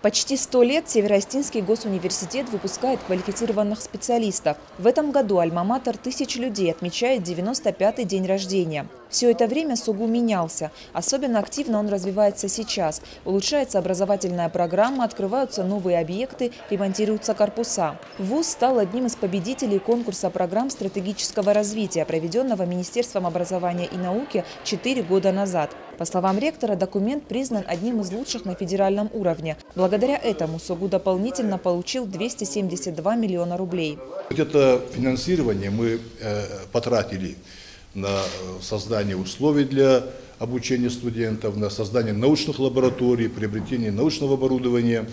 Почти 100 лет Северо-Остинский госуниверситет выпускает квалифицированных специалистов. В этом году альма-матер тысяч людей отмечает 95-й день рождения. Все это время СОГУ менялся. Особенно активно он развивается сейчас. Улучшается образовательная программа, открываются новые объекты, ремонтируются корпуса. ВУЗ стал одним из победителей конкурса программ стратегического развития, проведенного Министерством образования и науки 4 года назад. По словам ректора, документ признан одним из лучших на федеральном уровне. Благодаря этому СОГУ дополнительно получил 272 миллиона рублей. Это финансирование мы потратили на создание условий для обучения студентов, на создание научных лабораторий, приобретение научного оборудования.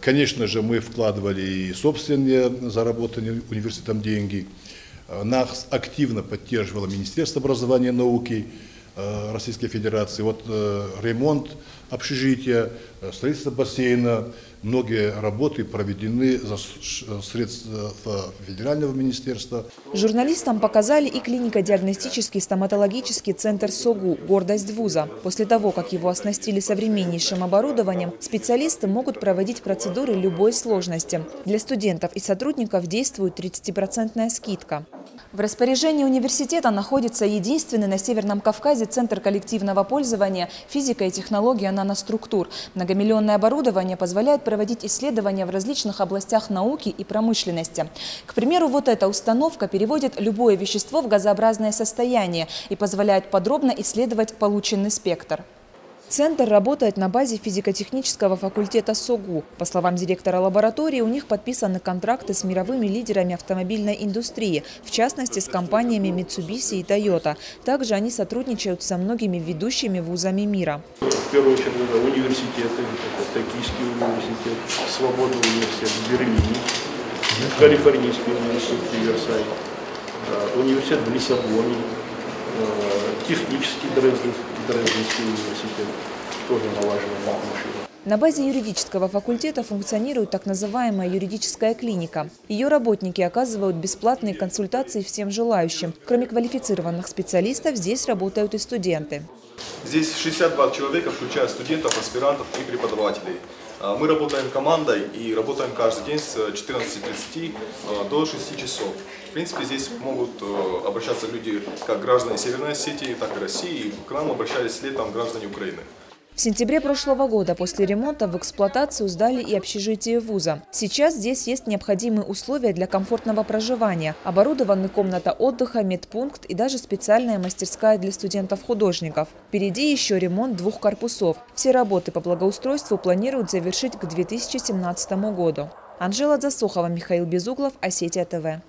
Конечно же, мы вкладывали и собственные заработанные университетом деньги. Нас активно поддерживало Министерство образования и науки Российской Федерации. Вот ремонт общежития, строительство бассейна, многие работы проведены за средства федерального министерства. Журналистам показали и клинико-диагностический стоматологический центр СОГУ «Гордость вуза». После того, как его оснастили современнейшим оборудованием, специалисты могут проводить процедуры любой сложности. Для студентов и сотрудников действует 30% скидка. В распоряжении университета находится единственный на Северном Кавказе центр коллективного пользования «Физика и технология наноструктур». Многомиллионное оборудование позволяет проводить исследования в различных областях науки и промышленности. К примеру, вот эта установка переводит любое вещество в газообразное состояние и позволяет подробно исследовать полученный спектр. Центр работает на базе физико-технического факультета СОГУ. По словам директора лаборатории, у них подписаны контракты с мировыми лидерами автомобильной индустрии, в частности, с компаниями Mitsubishi и Toyota. Также они сотрудничают со многими ведущими вузами мира. В первую очередь, университеты, Токийский университет, Свободный университет в Берлине, Калифорнийский университет в Версале, университет в Лиссабоне, технический Дрезденский университет, тоже налаживаем отношения. На базе юридического факультета функционирует так называемая юридическая клиника. Ее работники оказывают бесплатные консультации всем желающим. Кроме квалифицированных специалистов, здесь работают и студенты. Здесь 62 человека, включая студентов, аспирантов и преподавателей. Мы работаем командой и работаем каждый день с 14:30 до 6 часов. В принципе, здесь могут обращаться люди, как граждане Северной Осетии, так и России. К нам обращались летом граждане Украины. В сентябре прошлого года после ремонта в эксплуатацию сдали и общежитие вуза. Сейчас здесь есть необходимые условия для комфортного проживания. Оборудованы комната отдыха, медпункт и даже специальная мастерская для студентов-художников. Впереди еще ремонт 2 корпусов. Все работы по благоустройству планируют завершить к 2017 году. Анжела Засохова, Михаил Безуглов, Осетия ТВ.